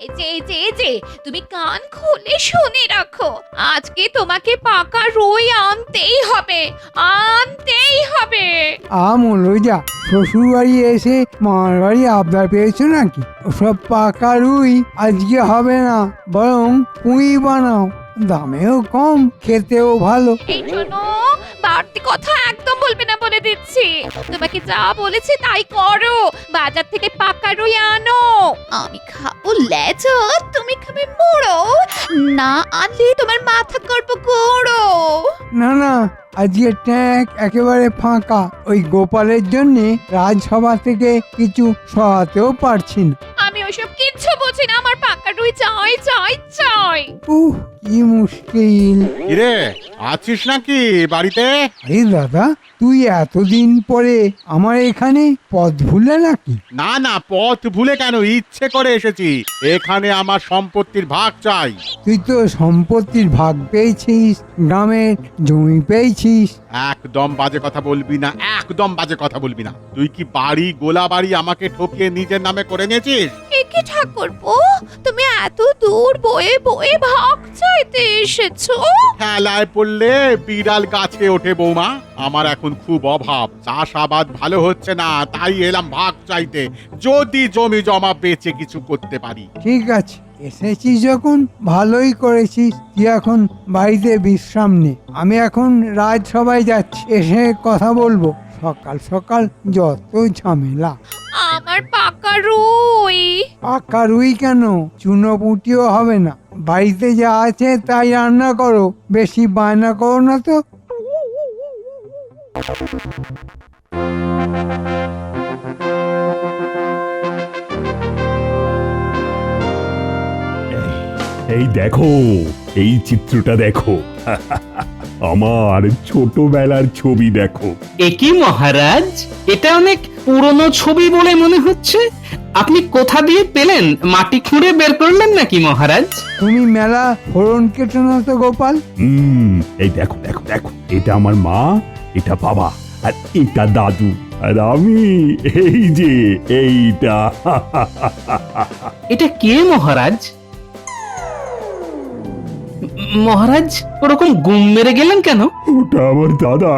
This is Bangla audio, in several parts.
এই যে তুমি কান খুলে শুনে রাখো, আজকে তোমাকে পাকা রুই আনতেই হবে। লইজা শ্বশুর বাড়ি এসে মার বাড়ি আবদার পেয়েছো নাকি? ওসব পাকা রুই আজকে হবে না, বরং পুঁই বানাও, দামেও কম, খেতেও ভালো। এই শোনো, বাড়তি কথা একদম বলবে না বলে দিচ্ছি। তোমাকে যা বলেছি তাই করো, বাজার থেকে পাকা রুই আনো। আমি খাবো লেজা, তুমি খাবে মুড়ো, না আনলে তোমার মাথা করবো গুঁড়ো। না না, আজকে ট্যাঙ্ক একেবারে ফাঁকা। ওই গোপালের জন্যে রাজসভা থেকে কিছু সহাতেও পারছি না। আমি ওসব কিচ্ছু বুঝি না, আমার পাকা রুই চাই। কি মুশকিল। কিরে, আছিস নাকি বাড়িতে? আরে দাদা, তুই এতদিন পরে আমার এখানে পথ ভুলে নাকি? না না, পথ ভুলে কেন, ইচ্ছে করে এসেছি। এখানে আমার সম্পত্তির ভাগ চাই। তুই তো সম্পত্তির ভাগ পেয়েছিস, গ্রামের জমি পেয়েছিস। একদম বাজে কথা বলবি না, একদম বাজে কথা বলবি না। তুই কি বাড়ি গোলা বাড়ি আমাকে ঠকিয়ে নিজের নামে করে নিয়েছিস? একে ঠাকুরপো, তুমি এত দূর বয়ে বয়ে ভাগ চাইতে এসেছো? খেলায় পড়লে বিড়াল গাছে ওঠে বৌমা। আমার এখন খুব অভাব, চাষাবাদ ভালো হচ্ছে না, তাই এলাম ভাগ চাইতে। যদি জমি জমা বেচে কিছু করতে পারি। ঠিক আছে, এসেছিস যখন ভালোই করেছিস। তুই এখন বাড়িতে বিশ্রাম নে, আমি এখন রাজসভায় যাচ্ছি, এসে কথা বলবো। সকাল সকাল যত ঝামেলা। আমার পাকা রুই। পাকা রুই কেন, চুনোপুটিও হবে না। বাড়িতে যা আছে তাই রান্না করো, বেশি বায়না করো না তো। এই দেখো, এই চিত্রটা দেখো। আমার ছোটবেলার ছবি দেখো। একই মহারাজ, এটা অনেক পুরনো ছবি বলে মনে হচ্ছে। আপনি কোথা দিয়ে পেলেন? মাটি খুঁড়ে বের করলেন নাকি মহারাজ? তুমি মেলা ফোড়ন কেটো না তো গোপাল? এই দেখো দেখো দেখো, এটা আমার মা, এটা বাবা, আর এটা দাদু, আর আমি এই যে এইটা। এটা কে মহারাজ? মহারাজ ওরকম গুম মেরে গেলেন কেন? ওটা আমার দাদা,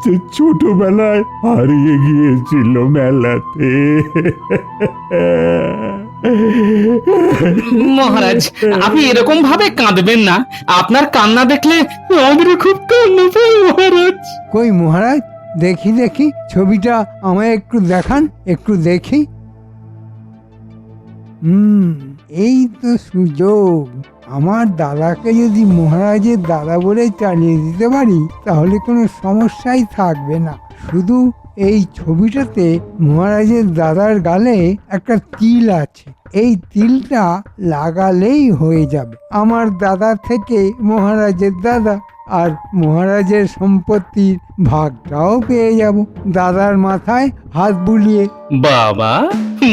যে ছোটবেলায় হারিয়ে গিয়েছিল মেলাতে। মহারাজ আপনি এরকম ভাবে কাঁদবেন না, আপনার কান্না দেখলে আমাদের খুব কান্না পায় মহারাজ। কই মহারাজ, দেখি দেখি ছবিটা আমায় একটু দেখান, একটু দেখি। এই তো সুযোগ। আমার দাদাকে যদি মহারাজের দাদা বলে চালিয়ে দিতে পারি, তাহলে কোনো সমস্যাই থাকবে না। শুধু এই ছবিটাতে মহারাজের দাদার গালে একটা তিল আছে, এই তিলটা লাগালেই হয়ে যাবে। আমার দাদা থেকে মহারাজের দাদা, আর মহারাজের সম্পত্তির ভাগটাও পেয়ে যাব দাদার মাথায় হাত বুলিয়ে। বাবা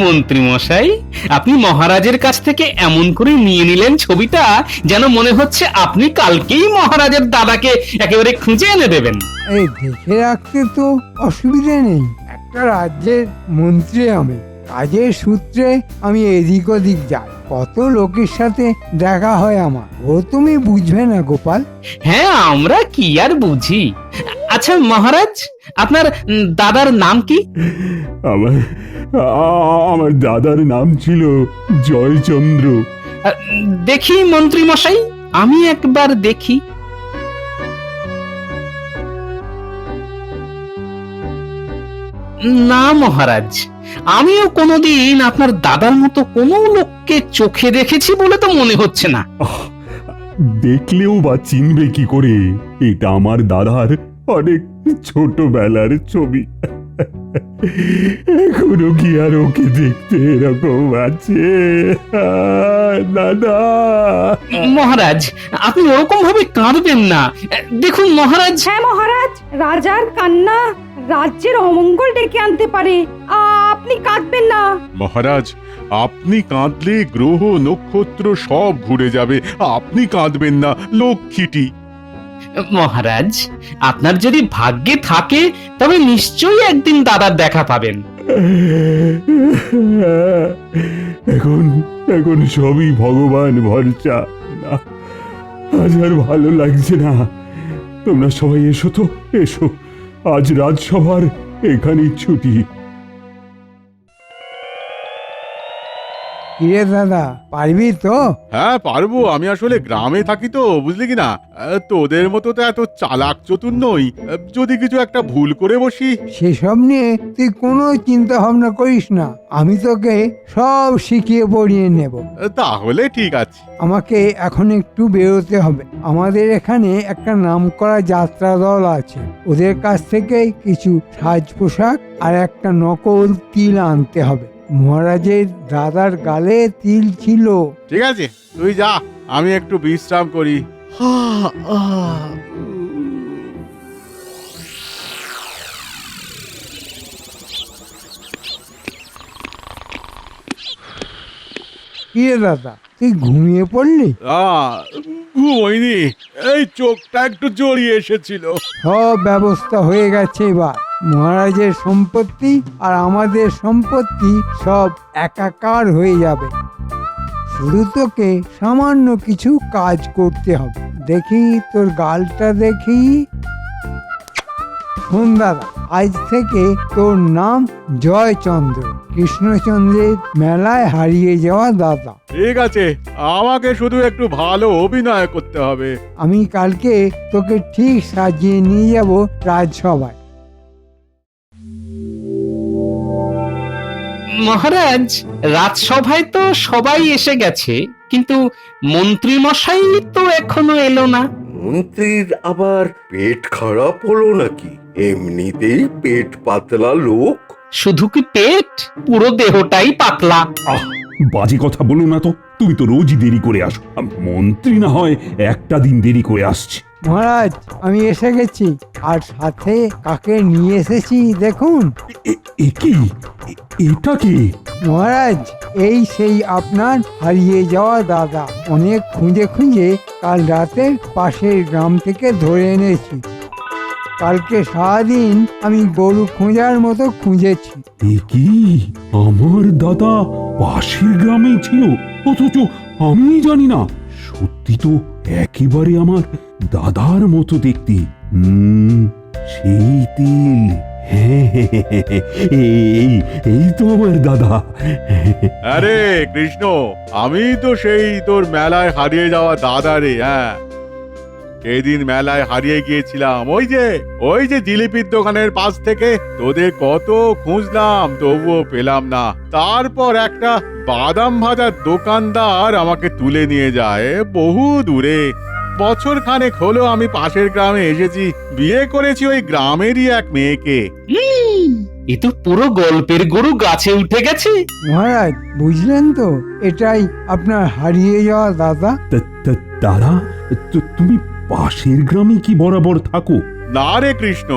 মন্ত্রী মশাই, আপনি মহারাজের কাছ থেকে এমন করে নিয়ে নিলেন ছবিটা, যেন মনে হচ্ছে আপনি কালকেই মহারাজের দাদাকে একেবারে খুঁজে এনে দেবেন। এই দেখে রাখতে তো অসুবিধে নেই, একটা রাজ্যের মন্ত্রী আমি, কাজের সূত্রে আমি এদিক ওদিক যাই, কত লোকের সাথে দেখা হয় আমার। ও তুমি বুঝবে না গোপাল। হ্যাঁ, আমরা কি আর বুঝি। আচ্ছা মহারাজ, আপনার দাদার নাম কি? আমার দাদার নাম ছিল জয়চন্দ্র। দেখি মন্ত্রী মশাই, আমি একবার দেখি। না মহারাজ, আমিও কোনোদিন আপনার দাদার মতো কোনো লোককে চোখে দেখেছি বলে তো মনে হচ্ছে না। দেখলেও বা চিনবে কি করে? এটা আমার দাদার অনেক ছোটবেলার ছবি। এখনো কি আর ওকে দেখতে এরকম আছে? দাদা মহারাজ আপনি ওরকম ভাবে কাঁদবেন না। দেখুন মহারাজ। হ্যাঁ মহারাজ, রাজার কান্না রাজ্যের অমঙ্গল ডেকে আনতে পারে, আপনি কাঁদবেন না। মহারাজ, আপনি কাঁদলে গ্রহ নক্ষত্র সব ঘুরে যাবে, আপনি কাঁদবেন না, লক্ষ্মীটি। মহারাজ আপনার যদি ভাগ্যে থাকে তবে নিশ্চয়ই একদিন দাদার দেখা পাবেন। এখন এখন সবই ভগবান ভরসা। না, আজ আর ভালো লাগছে না। তোমরা সবাই এসো তো, এসো। আজ রাজসভার এখানেই ছুটি। কিরে দাদা, পারবি তো? হ্যাঁ পারবো, আমি আসলে গ্রামে থাকি তো, বুঝলি কি না। তোদের মতো তো এত চালাক চতুর নই। যদি কিছু একটা ভুল করে বসি। সেসব নিয়ে তুই কোনো চিন্তা ভাবনা করিস না, আমি তোকে সব শিখিয়ে পড়িয়ে নেব। তাহলে ঠিক আছে। আমাকে এখন একটু বেরোতে হবে। আমাদের এখানে একটা নামকরা যাত্রা দল আছে, ওদের কাছ থেকে কিছু সাজ পোশাক আর একটা নকল তিল আনতে হবে। মহারাজের দাদার গালে তিল ছিল। ঠিক আছে, তুই যা, আমি একটু বিশ্রাম করি। কিরে দাদা, তুই ঘুমিয়ে পড়লি? ঘুমোইনি, এই চোখটা একটু জড়িয়ে এসেছিল। সব ব্যবস্থা হয়ে গেছে এবার। মহারাজের সম্পত্তি আর আমাদের সম্পত্তি সব একাকার হয়ে যাবে। শুধু তোকে সামান্য কিছু কাজ করতে হবে। দেখি তোর গালটা দেখি। শোন দাদা, আজ থেকে তোর নাম জয়চন্দ্র, কৃষ্ণচন্দ্রের মেলায় হারিয়ে যাওয়া দাদা। ঠিক আছে, আমাকে শুধু একটু ভালো অভিনয় করতে হবে। আমি কালকে তোকে ঠিক সাজিয়ে নিয়ে যাব রাজসভায়। মহারাজ, রাজসভায় তো সবাই এসে গেছে, কিন্তু মন্ত্রী মশাই তো এখনো এলো না। মন্ত্রীর আবার পেট খারাপ হলো নাকি? এমনিতেই পেট পাতলা লোক। শুধু কি পেট, পুরো দেহটাই পাতলা। আহ, বাজে কথা বলো না তো। তুমি তো রোজই দেরি করে আসো। মন্ত্রী না হয় একটা দিন দেরি করে আসছে। মহারাজ, আমি এসে গেছি, আর সাথে কাকে নিয়ে এসেছি দেখুন। এ কি? এটা কি? মহারাজ, এই সেই আপনার হারিয়ে যাওয়া দাদা। অনেক খুঁজে খুঁজে কাল রাতে পাশের গ্রাম থেকে ধরে এনেছি। কালকে সারাদিন আমি গরু খোঁজার মতো খুঁজেছি। এ কি? আমার দাদা পাশের গ্রামেই ছিল, অথচ আমি জানি না। সত্যি তো একেবারে আমার দাদার মতো দেখতে। সেই তিল। হ্যাঁ, এই তো আমার দাদা। আরে কৃষ্ণ, আমি তো সেই তোর মেলায় হারিয়ে যাওয়া দাদা রে। হ্যাঁ, সেদিন মেলায় হারিয়ে গিয়েছিলাম, ওই যে জিলিপির দোকানের পাশ থেকে। তোদের কত খুঁজলাম, তবুও পেলাম না। তারপর একটা বাদাম ভাজার দোকানদার আমাকে তুলে নিয়ে যায় বহু দূরে। বছর খানেক হলো আমি পাশের গ্রামে এসেছি, বিয়ে করেছি ওই গ্রামেরই এক মেয়েকে। এ তো পুরো গল্পের গরু গাছে উঠে গেছে। মহারাজ, বুঝলেন তো, এটাই আপনার হারিয়ে যাওয়া দাদা। দাদা, তুমি পাশের গ্রামে কি বরাবর থাকো? না রে কৃষ্ণ,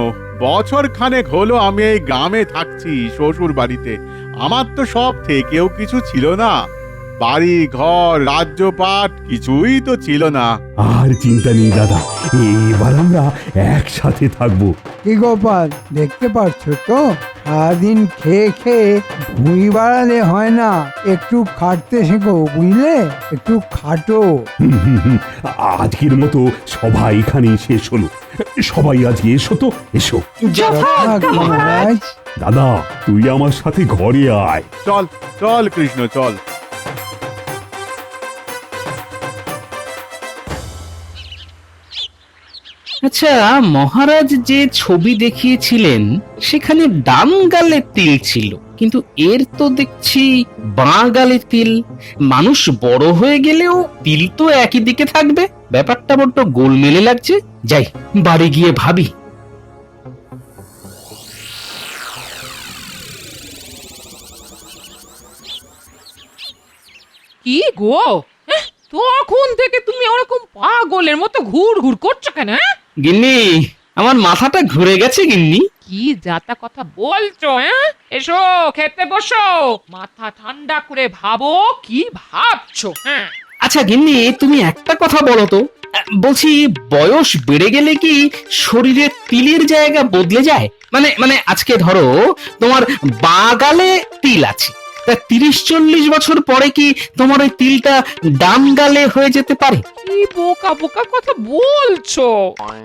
বছর খানেক হলো আমি এই গ্রামে থাকছি শ্বশুর বাড়িতে। আমার তো সব থেকেও কিছু ছিল না, বাড়ি ঘর রাজ্যপাট কিছুই তো ছিল না। আর চিন্তা নেই দাদা, এবার আমরা একসাথে থাকবো। কি গোপাল, দেখতে পাচ্ছ তো, সারাদিন খেয়ে খেয়ে ভুঁই বাড়ালে হয় না, একটু খাটতে শেখো, বুঝলে? একটু খাটো। আজকের মতো সবাই এখানে শেষ হলো। সবাই আজকে এসো তো, এসো। যথাজ্ঞা মহারাজ। দাদা, তুই আমার সাথে ঘরে আয়। চল চল কৃষ্ণ, চল। আচ্ছা, মহারাজ যে ছবি দেখিয়েছিলেন সেখানে ডান গালে তিল ছিল, কিন্তু এর তো দেখছি বাঁ গালে তিল। মানুষ বড় হয়ে গেলেও তিল তো একই দিকে থাকবে। ব্যাপারটা বড্ড গোলমেলে লাগছে। যাই, বাড়ি গিয়ে ভাবি। কি গো, তখন থেকে তুমি ওরকম পাগলের মতো ঘুর ঘুর করছো কেন? গিন্নি, আমার মাথাটা ঘুরে গেছে গিন্নি। কি যাতা কথা বলছো? এসো খেতে বসো, মাথা ঠান্ডা করে ভাবো কি ভাবছো। আচ্ছা গিন্নি, তুমি একটা কথা বলো তো, বলছি বয়স বেড়ে গেলে কি শরীরের তিলের জায়গা বদলে যায়? মানে মানে আজকে ধরো তোমার বাঁ গালে তিল আছে, তা 30-40 বছর পরে কি তোমার ওই তিলটা ডান গালে হয়ে যেতে পারে? কি বোকা বোকা কথা বলছো?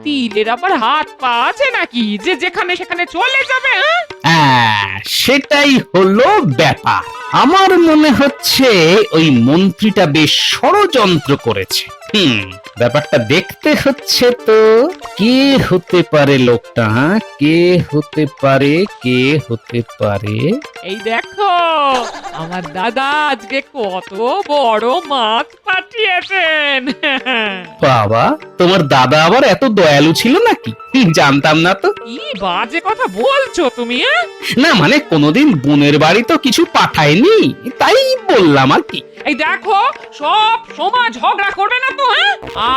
তিলের আবার হাত পা আছে নাকি যে যেখানে সেখানে চলে যাবে? সেটাই হলো ব্যাপার। আমার মনে হচ্ছে ওই মন্ত্রীটা বেশ ষড়যন্ত্র করেছে। ব্যাপারটা দেখতে হচ্ছে তো। কে হতে পারে লোকটা? কে হতে পারে? কে হতে পারে? এই দেখো, আমার দাদা আজকে কত বড় মাছ পাঠিয়েছেন। বাবা, তোমার দাদা আবার এত দয়ালু ছিল নাকি? জানতাম না তো। কি বাজে কথা বলছো তুমি? না মানে কোনোদিন বোনের বাড়ি তো কিছু পাঠায়নি, তাই বললাম আর কি। এই দেখো, সব সময় ঝগড়া করবে না তো।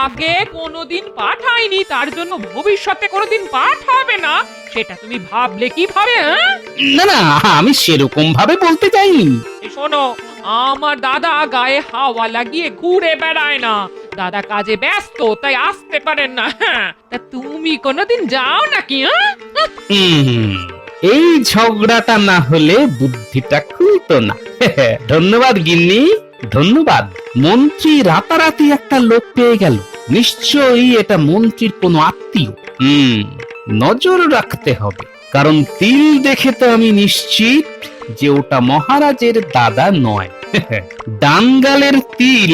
আগে কোনোদিন পাঠায়নি, তার জন্য ভবিষ্যতে কোনোদিন পাঠাবে না, সেটা তুমি ভাবলে কিভাবে? না না, আমি সেরকম ভাবে বলতে চাইনি। এই শোনো, আমার দাদা গায়ে হাওয়া লাগিয়ে ঘুরে বেড়ায় না। দাদা কাজে ব্যস্ত, তাই আসতে পারেন না। তা তুমি কোনোদিন যাও নাকি? এই ঝগড়াটা না হলে বুদ্ধিটা খুলতো না। ধন্যবাদ গিন্নি, ধন্যবাদ। মন্ত্রী রাতারাতি একটা লোক পেয়ে গেল। নিশ্চয়ই এটা মন্ত্রীর কোনো আত্মীয়। নজর রাখতে হবে, কারণ তিল দেখে তো আমি নিশ্চিত যে ওটা মহারাজের দাদা নয়। ডান গালের তিল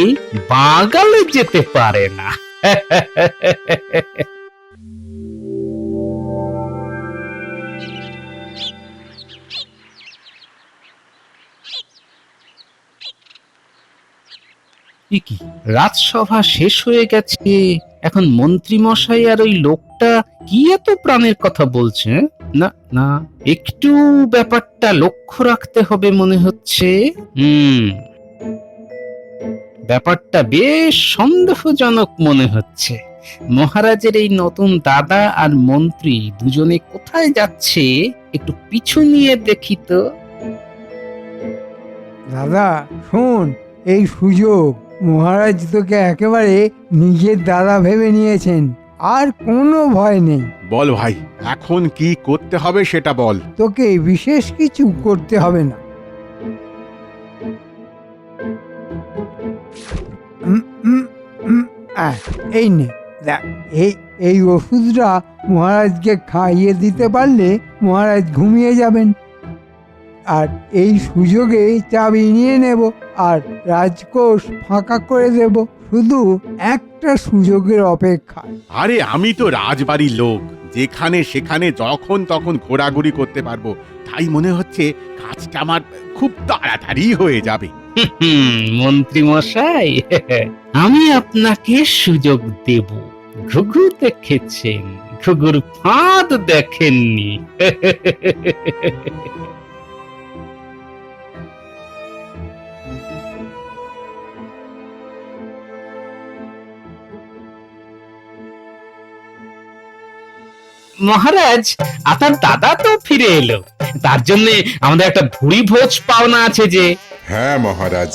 বাঁ গালে যেতে পারে না। কি রাজসভা শেষ হয়ে গেছে, এখন মন্ত্রী মশাই আর ওই লোকটা কি এত প্রাণের কথা বলছে? না না, একটু ব্যাপারটা লক্ষ্য রাখতে হবে মনে হচ্ছে। ব্যাপারটা বেশ সন্দেহজনক মনে হচ্ছে। মহারাজের এই নতুন দাদা আর মন্ত্রী দুজনে কোথায় যাচ্ছে, একটু পিছু নিয়ে দেখি তো। দাদা শোন, এই সুযোগ মহারাজ তোকে একেবারে নিজের দাদা ভেবে নিয়েছেন, আর কোনো ভয় নেই। বল ভাই, এখন কি করতে হবে সেটা বল। তোকে বিশেষ কিছু করতে হবে না। এই নে দেখ, এই ওষুধটা মহারাজকে খাইয়ে দিতে পারলে মহারাজ ঘুমিয়ে যাবেন। আর এই সুযোগে চাবি নিয়ে নেব আর রাজকোষ ফাঁকা করে দেব, শুধু একটা সুযোগের অপেক্ষা। আরে আমি তো রাজবাড়ির লোক, যেখানে সেখানে যখন তখন ঘোরাঘুরি করতে পারবো, তাই মনে হচ্ছে কাজটা আমার খুব তাড়াতাড়ি হয়ে যাবে। মন্ত্রী মশাই, আমি আপনাকে সুযোগ দেব। ঘুঘু দেখেছেন, ঘুঘুর ফাঁদ দেখেননি। মহারাজ, আপনার দাদা তো ফিরে এলো, তার জন্য আমাদের একটা ভুরি ভোজ পাওনা আছে যে। হ্যাঁ মহারাজ,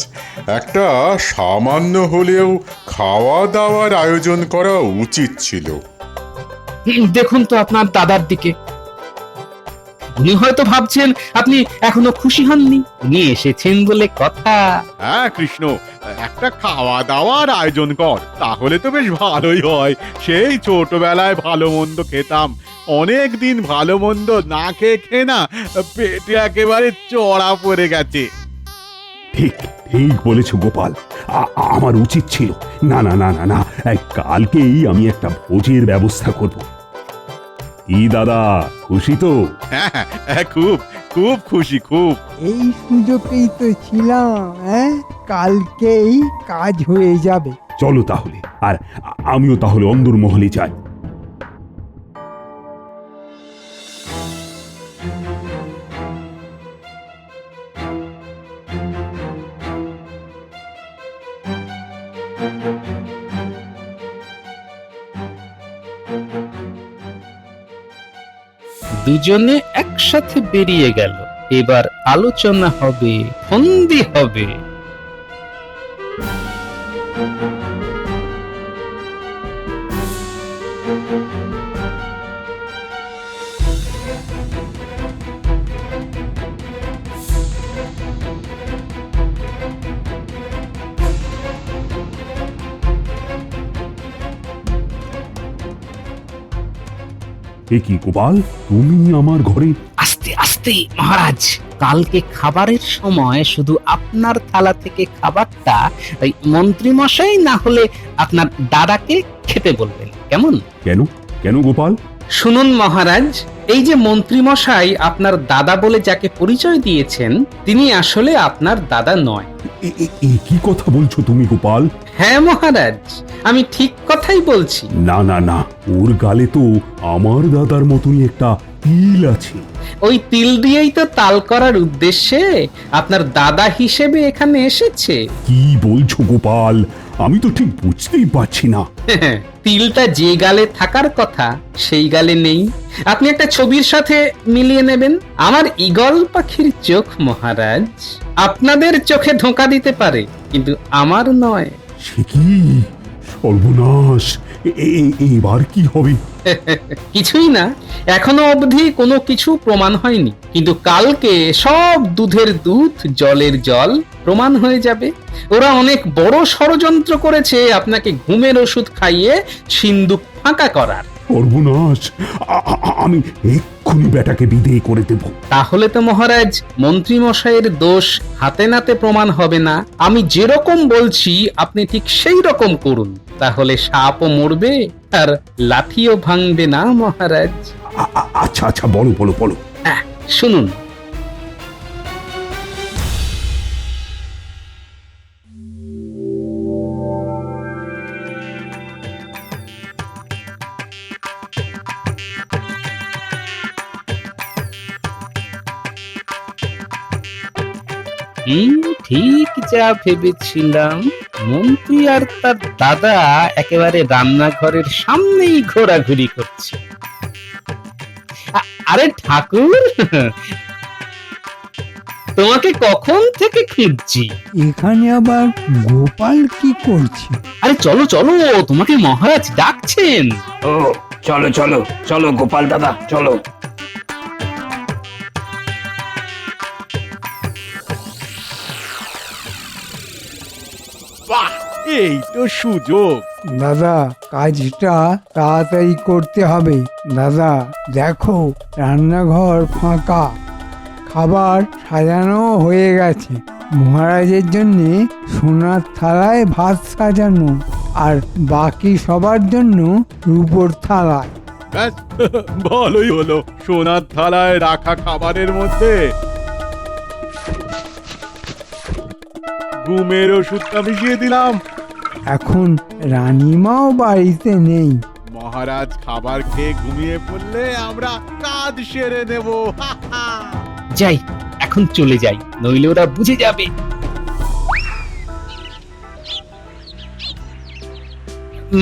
একটা সামান্য হলেও খাওয়া দাওয়ার আয়োজন করা উচিত ছিল। দেখুন তো আপনার দাদার দিকে, উনি হয়তো ভাবছেন আপনি এখনো খুশি হননি। উনি এসেছেন বলে কথা। হ্যাঁ কৃষ্ণ, একটা খাওয়া দাওয়ার আয়োজন কর, তাহলে তো বেশ ভালোই হয়। সেই ছোটবেলায় ভালো মন্দ খেতাম, অনেক দিন ভালো মন্দ না খেয়ে খেয়ে না পেটে একেবারে চড়া পড়ে গেছে। ঠিক ঠিক বলেছ গোপাল, আমার উচিত ছিল। না না না না না, কালকেই আমি একটা ভোজের ব্যবস্থা করব। কি দাদা, খুশি তো? হ্যাঁ, খুব খুব খুশি, খুব। এই সুযোগেই তো ছিলাম, কালকেই কাজ হয়ে যাবে। চলো তাহলে, আর আমিও তাহলে অন্দরমহলে যাই। দুজনে একসাথে বেরিয়ে গেল। এবার আলোচনা হবে, ফন্দি হবে। এ কি গোপাল, তুমি আমার ঘরে? আস্তে আস্তে মহারাজ, কালকে খাবারের সময় শুধু আপনার থালা থেকে খাবারটা ওই মন্ত্রী মশাই না হলে আপনার দাদাকে খেতে বলবেন, কেমন? কেন কেন গোপাল? শুনুন মহারাজ, এই যে মন্ত্রী মশাই আপনার দাদা বলে যাকে পরিচয় দিয়েছেন, তিনি আসলে আপনার দাদা নয়। এ কি কথা বলছো তুমি গোপাল? হ্যাঁ মহারাজ, আমি ঠিক কথাই বলছি। না না না, ওর গালে তো আমার দাদার মতনই একটা তিল আছে। ওই তিল দিয়েই তো তাল করার উদ্দেশ্যে আপনার দাদা হিসেবে এখানে এসেছে। কি বলছো গোপাল? আমি তো ঠিক বুঝতেই পারছি না। তিলটা যে গালে থাকার কথা সেই গালে নেই। আপনি একটা ছবির সাথে মিলিয়ে নেবেন। আমার ঈগল পাখির চোখ মহারাজ, আপনাদের চোখে ধোঁকা দিতে পারে, কিন্তু আমার নয়। সে কি সর্বনাশ! এবার কি হবে? কিছুই না, এখনো অবধি কোনো কিছু প্রমাণ হয়নি, কিন্তু কালকে সব দুধের দুধ জলের জল প্রমাণ হয়ে যাবে। ওরা অনেক বড় ষড়যন্ত্র করেছে আপনাকে ঘুমের ওষুধ খাইয়ে সিন্দুক ফাঁকা করার। সর্বনাশ! আমি এক্ষুনি বেটাকে বিদেয় করে দেব। তাহলে তো মহারাজ মন্ত্রী মশাইয়ের দোষ হাতে নাতে প্রমাণ হবে না। আমি যেরকম বলছি আপনি ঠিক সেই রকম করুন, তাহলে সাপও মরবে আর লাঠিও ভাঙবে না মহারাজ। আচ্ছা আচ্ছা, বলো বলো বলো। শুনুন, ঠিক যা ভেবেছিলাম, মন্ত্রী আর তার দাদা একেবারে রান্নাঘরের সামনেই ঘোরাঘুরি করছে। আরে ঠাকুর, তোমাকে কখন থেকে খুঁজছি। এখানে আবার গোপাল কি করছে? আরে চলো চলো, তোমাকে মহারাজ ডাকছেন। ও চলো চলো চলো গোপাল দাদা, চলো। বাহ, এই তো সুযোগ। দাদা, কাজটা তাড়াতাড়ি করতে হবে। দাদা দেখো, রান্নাঘর ফাঁকা, খাবার সাজানো হয়ে গেছে। মহারাজের জন্য সোনার থালায় ভাত সাজানো, আর বাকি সবার জন্য রূপোর থালায়। ব্যাস, ভালোই হলো। সোনার থালায় রাখা খাবারের মধ্যে ঘুমের ওষুধটা মিশিয়ে দিলাম। এখন রানীমাও বাড়িতে নেই। মহারাজ খাবার খেয়ে ঘুমিয়ে পড়লে আমরা কাজ সেরে নেব। যাই, এখন চলে যাই, নইলে ওরা বুঝে যাবে।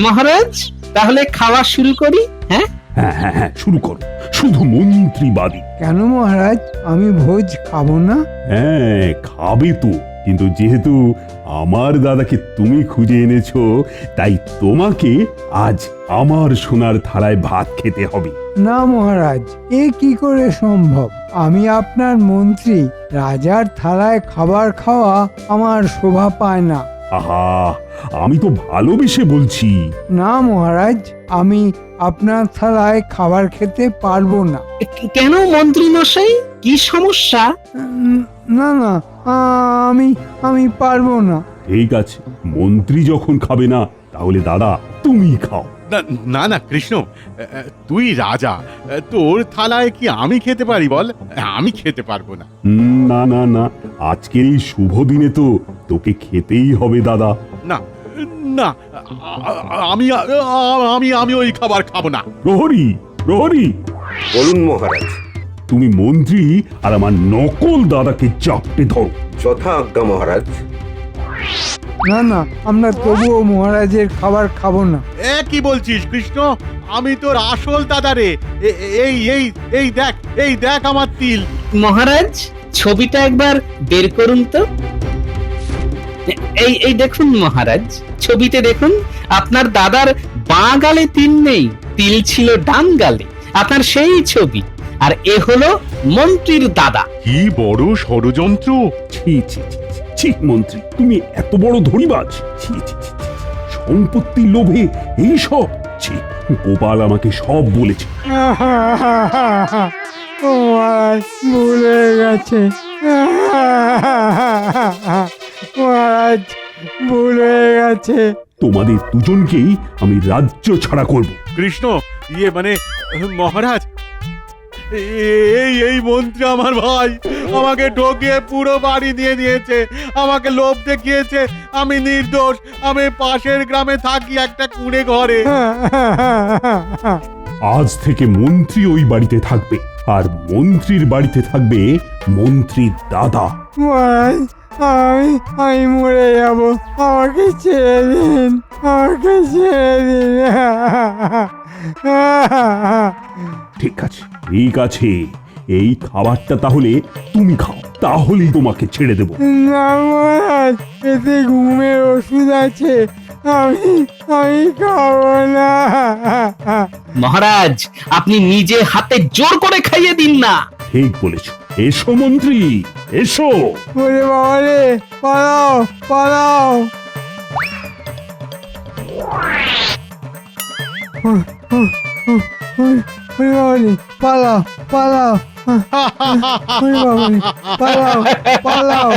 মহারাজ, তাহলে খাওয়া শুরু করি? হ্যাঁ হ্যাঁ হ্যাঁ হ্যাঁ, শুরু করো। শুধু মন্ত্রীবাদী। কেন মহারাজ, আমি ভোজ খাবো না? হ্যাঁ, খাবে তো, কিন্তু যেহেতু আমার দাদাকে তুমি খুঁজে এনেছো, তাই তোমাকে আজ আমার সোনার থালায় ভাত খেতে হবে। না মহারাজ, এ কি করে সম্ভব? আমি আপনার মন্ত্রী, রাজার থালায় খাবার খাওয়া আমার শোভা পায় না। আহা, আমি তো ভালোবেসে বলছি। না মহারাজ, আমি আপনার থালায় খাবার খেতে পারবো না। কেন মন্ত্রী মশাই, কি সমস্যা? না না, আমি পারবো না। ঠিক আছে, মন্ত্রী যখন খাবে না, তাহলে দাদা তুমি খাও। না না কৃষ্ণ, তুই রাজা, তোর থালায় কি আমি খেতে পারি বল? আমি খেতে পারবো না। না না না, আজকের এই শুভ দিনে তো তোকে খেতেই হবে দাদা। না না, আমি আমি আমি ওই খাবার খাবো না। প্রহরী, প্রহরী, বলুন মহারাজ। তুমি মন্ত্রী আর আমার নকল দাদাকে চাপটে ধরো। যথা আজ্ঞা মহারাজ। না না, আমরা তবুও মহারাজের খাবার খাবো না। কি বলছিস কৃষ্ণ? আমি তোর আসল দাদা রে। এই এই এই দেখ, এই দেখ আমার তিল। মহারাজ, ছবিটা একবার বের করুন তো। এই দেখুন মহারাজ, ছবিতে দেখুন আপনার দাদার বাঁ গালে তিল নেই, তিল ছিল ডান গালে, আপনার সেই ছবি। আর এ হলো মন্ত্রীর দাদা। কি বড় ষড়যন্ত্র! ছি ছি ছি, ছি মন্ত্রী, তুমি এত বড় ধনীবাজ! ছি ছি ছি, ছি, সম্পত্তির লোভে এইসব! ছি, গোপাল আমাকে সব বলেছে। ও মহারাজ, ভুল হয়ে গেছে। মহারাজ, ভুল হয়ে গেছে। তোমাদের দুজনকেই আমি রাজ্য ছাড়া করব। কৃষ্ণ, মানে মহারাজ, এই মন্ত্রী আমার ভাই আমাকে ঠকিয়ে পুরো বাড়ি দিয়ে দিয়েছে, আমাকে লোভ দেখিয়েছে। আমি নির্দোষ, আমি পাশের গ্রামে থাকি একটা কুঁড়ে ঘরে। আজ থেকে মন্ত্রী ওই বাড়িতে থাকবে, আর মন্ত্রীর বাড়িতে থাকবে মন্ত্রীর দাদা। মহারাজ, আমি মরে যাব, আমাকে ছেড়ে দিন, আমাকে ছেড়ে দিন। ঠিক আছে, ঠিক আছে, এই খাবারটা তাহলে তুমি খাও, তাহলেই তোমাকে ছেড়ে দেব। না মহারাজ, এতে ঘুমের ওষুধ আছে, আমি খাবো না। মহারাজ, আপনি নিজে হাতে জোর করে খাইয়ে দিন না। ঠিক বলেছ। এসো মন্ত্রী, এসো। ওরে বাবা রে, পালাও পালাও। ওরে বাবা রে, পালাও পালাও। ওরে বাবা রে, পালাও পালাও।